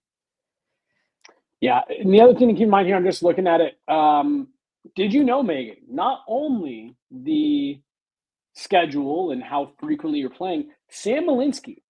Yeah, and the other thing to keep in mind here, I'm just looking at it. Did you know, Megan, not only the schedule and how frequently you're playing, Sam Malinski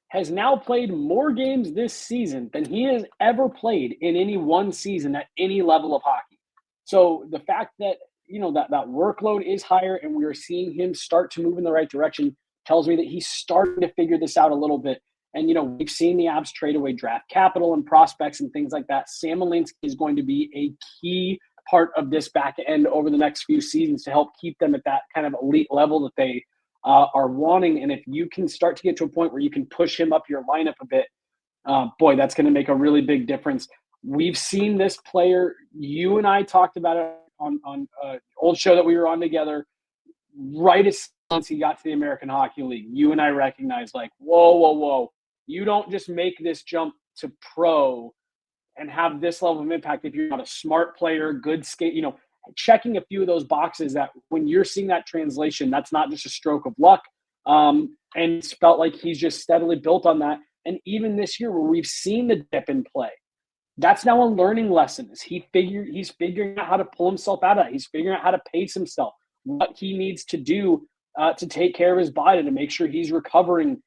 has now played more games this season than he has ever played in any one season at any level of hockey. So the fact that, that workload is higher and we are seeing him start to move in the right direction tells me that he's starting to figure this out a little bit. And, we've seen the Avs trade away draft capital and prospects and things like that. Sam Malinski is going to be a key part of this back end over the next few seasons to help keep them at that kind of elite level that they are wanting. And if you can start to get to a point where you can push him up your lineup a bit, boy, that's going to make a really big difference. We've seen this player. You and I talked about it on an old show that we were on together. Right as once he got to the American Hockey League, you and I recognized, like, whoa. You don't just make this jump to pro and have this level of impact if you're not a smart player, good skate, checking a few of those boxes that when you're seeing that translation, that's not just a stroke of luck. And it's felt like he's just steadily built on that. And even this year where we've seen the dip in play, that's now a learning lesson. He's figuring out how to pull himself out of that. He's figuring out how to pace himself, what he needs to do to take care of his body, to make sure he's recovering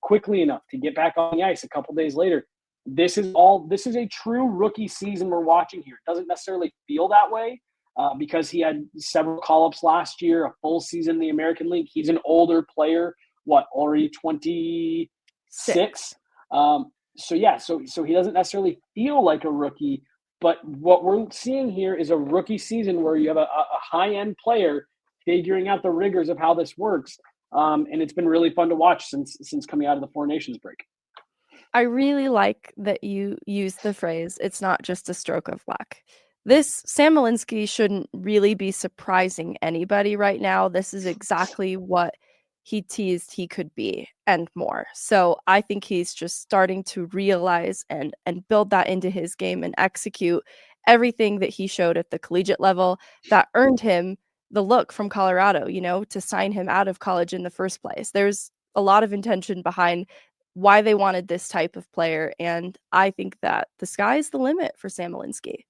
quickly enough to get back on the ice a couple days later. This is a true rookie season we're watching here. It doesn't necessarily feel that way because he had several call-ups last year, a full season in the American League. He's an older player, already 26? So he doesn't necessarily feel like a rookie, but what we're seeing here is a rookie season where you have a high-end player figuring out the rigors of how this works. And it's been really fun to watch since coming out of the Four Nations break. I really like that you use the phrase, it's not just a stroke of luck. This Sam Malinski shouldn't really be surprising anybody right now. This is exactly what he teased he could be and more. So I think he's just starting to realize and build that into his game and execute everything that he showed at the collegiate level that earned him the look from Colorado, to sign him out of college in the first place. There's a lot of intention behind why they wanted this type of player. And I think that the sky's the limit for Sam Malinski.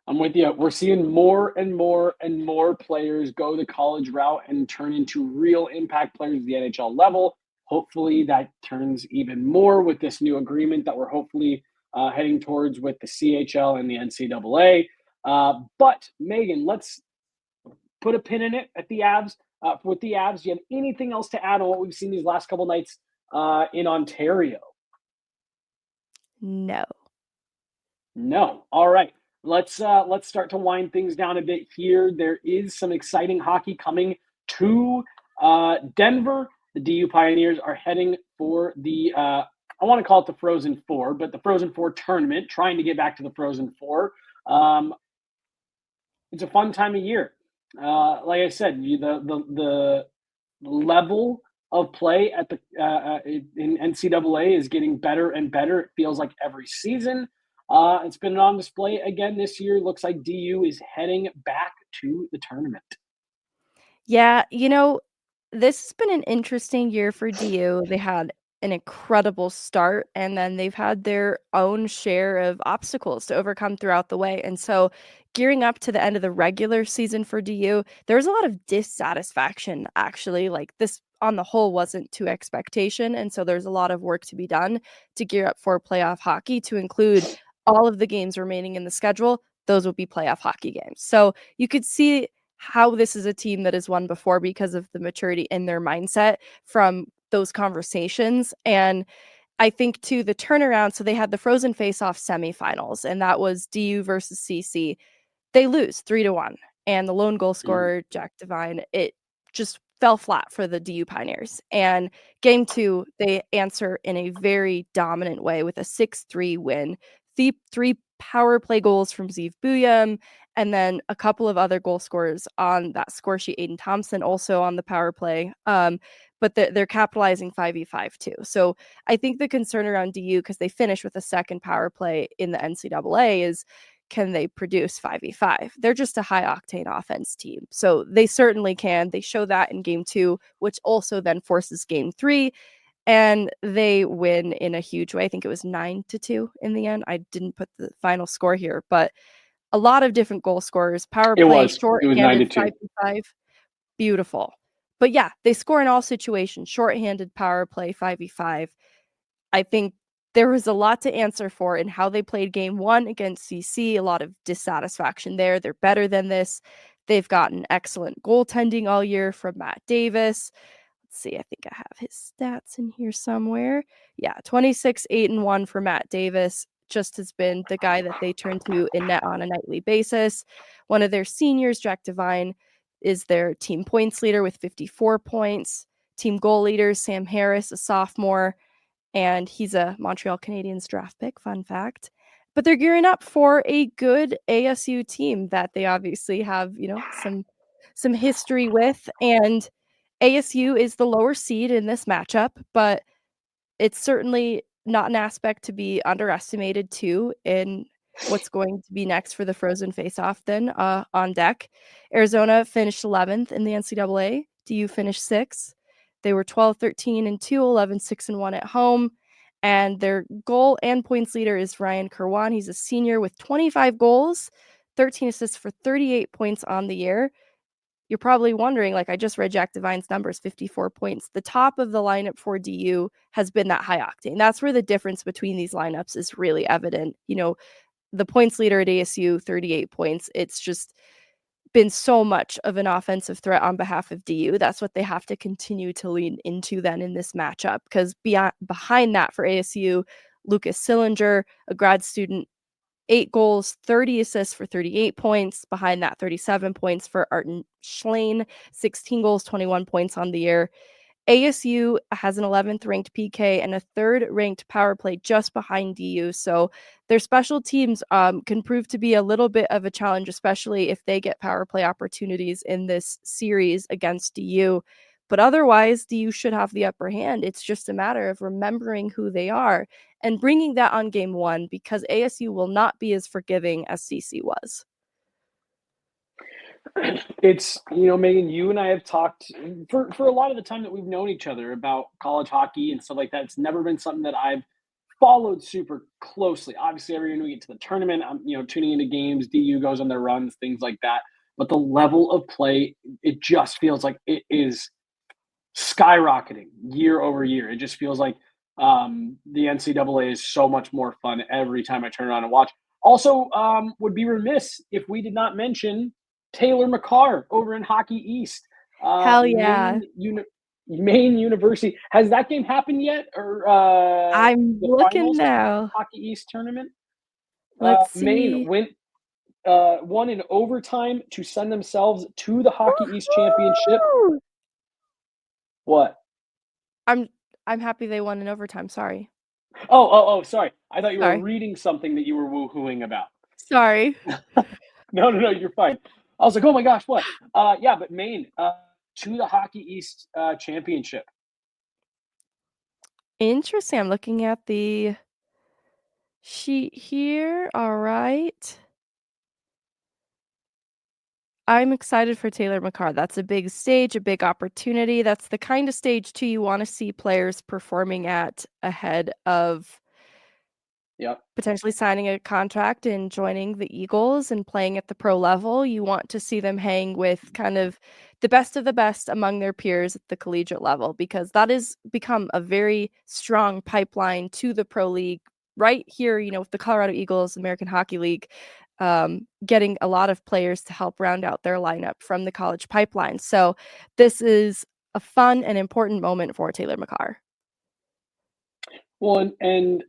I'm with you. We're seeing more and more and more players go the college route and turn into real impact players at the NHL level. Hopefully that turns even more with this new agreement that we're hopefully heading towards with the CHL and the NCAA. But Megan, let's put a pin in it at the Avs. With the Avs, do you have anything else to add on what we've seen these last couple nights in Ontario? No. All right. Let's start to wind things down a bit here. There is some exciting hockey coming to Denver. The DU Pioneers are heading for the I want to call it the Frozen Four, but the Frozen Four tournament, trying to get back to the Frozen Four. It's a fun time of year. Like I said, the level of play at the in NCAA is getting better and better. It feels like every season. It's been on display again this year. Looks like DU is heading back to the tournament. Yeah, this has been an interesting year for DU. They had an incredible start, and then they've had their own share of obstacles to overcome throughout the way. And so, gearing up to the end of the regular season for DU, there was a lot of dissatisfaction, actually. Like, this on the whole wasn't to expectation. And so, there's a lot of work to be done to gear up for playoff hockey, to include all of the games remaining in the schedule. Those will be playoff hockey games. So, you could see how this is a team that has won before because of the maturity in their mindset from those conversations. And I think too the turnaround. So they had the Frozen Faceoff semifinals, and that was DU versus CC. They lose 3-1, and the lone goal scorer Jack Devine, it just fell flat for the DU Pioneers. And game 2, they answer in a very dominant way with a 6-3 win. The 3 power play goals from Zeev Buyam, and then a couple of other goal scorers on that score sheet. Aiden Thompson also on the power play. But they're capitalizing 5v5 too. So I think the concern around DU, because they finished with a second power play in the NCAA, is can they produce 5v5? They're just a high octane offense team. So they certainly can. They show that in game 2, which also then forces game 3. And they win in a huge way. I think it was 9-2 in the end. I didn't put the final score here, but a lot of different goal scorers. Power play, short-handed, 5v5. Beautiful. But yeah, they score in all situations. Short-handed power play, 5v5. I think there was a lot to answer for in how they played game 1 against CC. A lot of dissatisfaction there. They're better than this. They've gotten excellent goaltending all year from Matt Davis. Let's see, I think I have his stats in here somewhere. Yeah, 26, 8-1 for Matt Davis. Just has been the guy that they turn to in net on a nightly basis. One of their seniors, Jack Devine, is their team points leader with 54 points. Team goal leader, Sam Harris, a sophomore, and he's a Montreal Canadiens draft pick, fun fact. But they're gearing up for a good ASU team that they obviously have, some history with. And ASU is the lower seed in this matchup, but it's certainly not an aspect to be underestimated too in what's going to be next for the Frozen Faceoff then on deck. Arizona finished 11th in the NCAA. DU finished 6th. They were 12-13-2, 11-6-1 at home. And their goal and points leader is Ryan Kerwan. He's a senior with 25 goals, 13 assists for 38 points on the year. You're probably wondering, like, I just read Jack Devine's numbers, 54 points. The top of the lineup for DU has been that high octane. That's where the difference between these lineups is really evident. The points leader at ASU, 38 points. It's just been so much of an offensive threat on behalf of DU. That's what they have to continue to lean into then in this matchup, because behind that for ASU, Lucas Sillinger, a grad student, 8 goals, 30 assists for 38 points. Behind that, 37 points for Artturi Lehkonen, 16 goals, 21 points on the year. ASU has an 11th ranked PK and a 3rd ranked power play just behind DU. So their special teams can prove to be a little bit of a challenge, especially if they get power play opportunities in this series against DU. But otherwise, DU should have the upper hand. It's just a matter of remembering who they are and bringing that on game 1, because ASU will not be as forgiving as CC was. It's, Megan, you and I have talked for a lot of the time that we've known each other about college hockey and stuff like that. It's never been something that I've followed super closely. Obviously, every year we get to the tournament, I'm, tuning into games, DU goes on their runs, things like that. But the level of play, it just feels like it is skyrocketing year over year. It just feels like the NCAA is so much more fun every time I turn around and watch. Also, would be remiss if we did not mention Taylor McCarr over in Hockey East. Hell yeah. Maine University. Has that game happened yet? Or I'm looking now. Hockey East tournament. Let's see. Maine won in overtime to send themselves to the Hockey East championship. What? I'm happy they won in overtime. Sorry. Oh, sorry. I thought you were reading something that you were woohooing about. Sorry. No, you're fine. I was like, oh my gosh, what? Yeah, but Maine to the Hockey East championship. Interesting. I'm looking at the sheet here. All right. I'm excited for Taylor McCarr. That's a big stage, a big opportunity. That's the kind of stage, too, you want to see players performing at ahead of Yep. potentially signing a contract and joining the Eagles and playing at the pro level. You want to see them hang with kind of the best among their peers at the collegiate level, because that has become a very strong pipeline to the pro league right here, with the Colorado Eagles, American Hockey League, getting a lot of players to help round out their lineup from the college pipeline. So this is a fun and important moment for Taylor McCarr. Well, and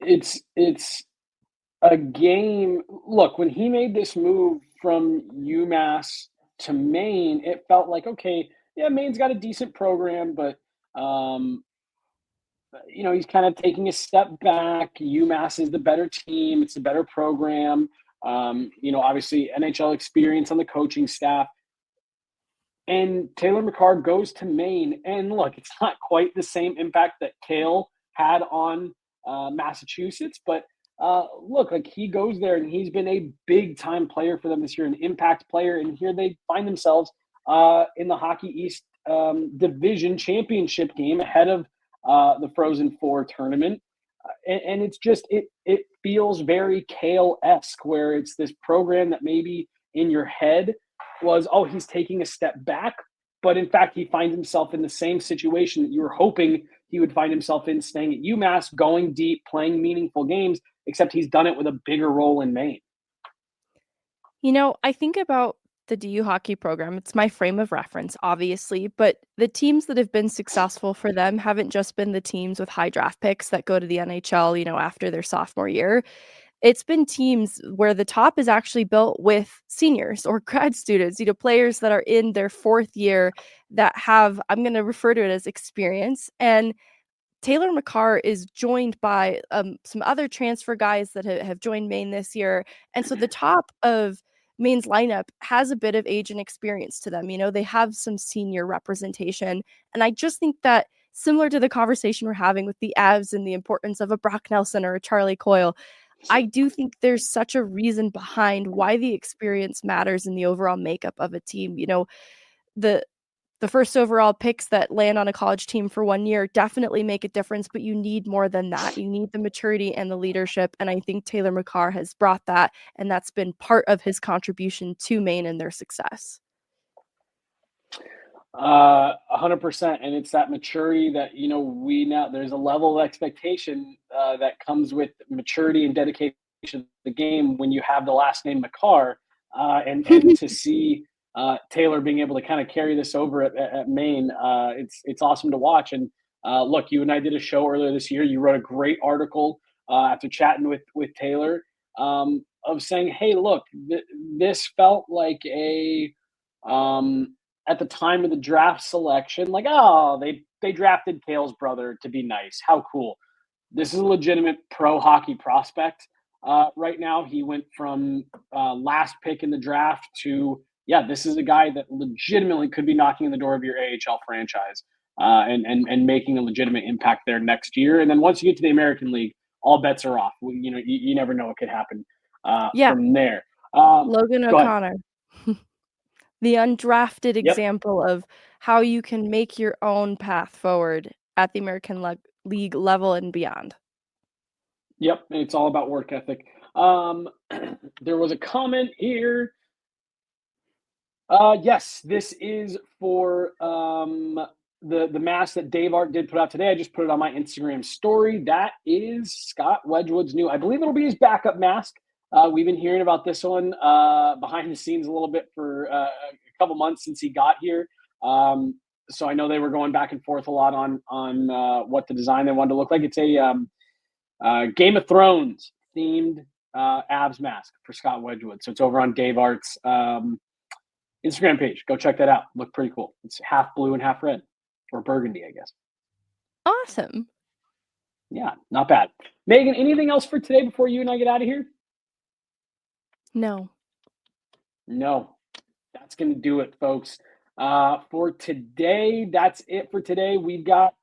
it's a game. Look, when he made this move from UMass to Maine, it felt like, okay, yeah, Maine's got a decent program, but um, he's kind of taking a step back. UMass is the better team. It's a better program. Obviously NHL experience on the coaching staff. And Taylor McCarr goes to Maine, and look, it's not quite the same impact that Cale had on Massachusetts, but look, like he goes there and he's been a big time player for them this year, an impact player, and here they find themselves in the Hockey East Division Championship game ahead of the Frozen Four tournament, and it's just it feels very Cale-esque, where it's this program that maybe in your head was, oh, he's taking a step back, but in fact, he finds himself in the same situation that you were hoping he would find himself in, staying at UMass, going deep, playing meaningful games, except he's done it with a bigger role in Maine. I think about the DU hockey program. It's my frame of reference, obviously, but the teams that have been successful for them haven't just been the teams with high draft picks that go to the NHL, after their sophomore year. It's been teams where the top is actually built with seniors or grad students, players that are in their fourth year that have, I'm going to refer to it as experience. And Taylor McCarr is joined by some other transfer guys that have joined Maine this year. And so the top of Maine's lineup has a bit of age and experience to them. They have some senior representation. And I just think that, similar to the conversation we're having with the Avs and the importance of a Brock Nelson or a Charlie Coyle, I do think there's such a reason behind why the experience matters in the overall makeup of a team. The first overall picks that land on a college team for 1 year definitely make a difference, but you need more than that. You need the maturity and the leadership, and I think Taylor McCarr has brought that, and that's been part of his contribution to Maine and their success. 100%, and it's that maturity that there's a level of expectation that comes with maturity and dedication to the game when you have the last name McCarr, and to see Taylor being able to kind of carry this over at Maine, it's awesome to watch. And look, you and I did a show earlier this year. You wrote a great article after chatting with Taylor of saying, hey, look, this felt like a at the time of the draft selection, like, oh, they drafted Cale's brother to be nice. How cool. This is a legitimate pro hockey prospect. Right now, he went from last pick in the draft to, this is a guy that legitimately could be knocking on the door of your AHL franchise and making a legitimate impact there next year. And then once you get to the American League, all bets are off. You never know what could happen from there. Logan O'Connor. The undrafted example of how you can make your own path forward at the American League level and beyond. Yep, it's all about work ethic. There was a comment here. Yes, this is for the mask that Dave Art did put out today. I just put it on my Instagram story. That is Scott Wedgwood's new. I believe it'll be his backup mask. We've been hearing about this one behind the scenes a little bit for a couple months since he got here. So I know they were going back and forth a lot on what the design they wanted to look like. It's a Game of Thrones themed Avs mask for Scott Wedgwood. So it's over on Dave Art's Instagram page. Go check that out. Look pretty cool. It's half blue and half red, or burgundy, I guess. Awesome. Yeah, not bad. Megan, anything else for today before you and I get out of here? No. That's going to do it, folks. For today, that's it for today. We've got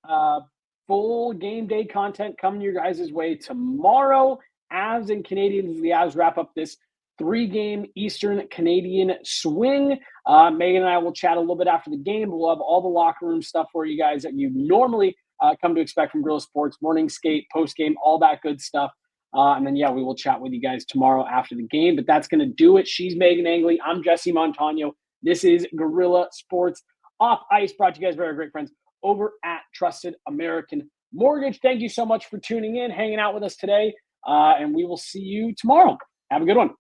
full game day content coming your guys' way tomorrow. Avs and Canadians, as the Avs wrap up this 3-game Eastern Canadian swing. Megan and I will chat a little bit after the game. We'll have all the locker room stuff for you guys that you normally come to expect from Guerilla Sports, morning skate, post-game, all that good stuff. And then, we will chat with you guys tomorrow after the game. But that's going to do it. She's Meghan Angley. I'm Jesse Montano. This is Guerilla Sports Off Ice, brought to you guys by our great friends over at Trusted American Mortgage. Thank you so much for tuning in, hanging out with us today. And we will see you tomorrow. Have a good one.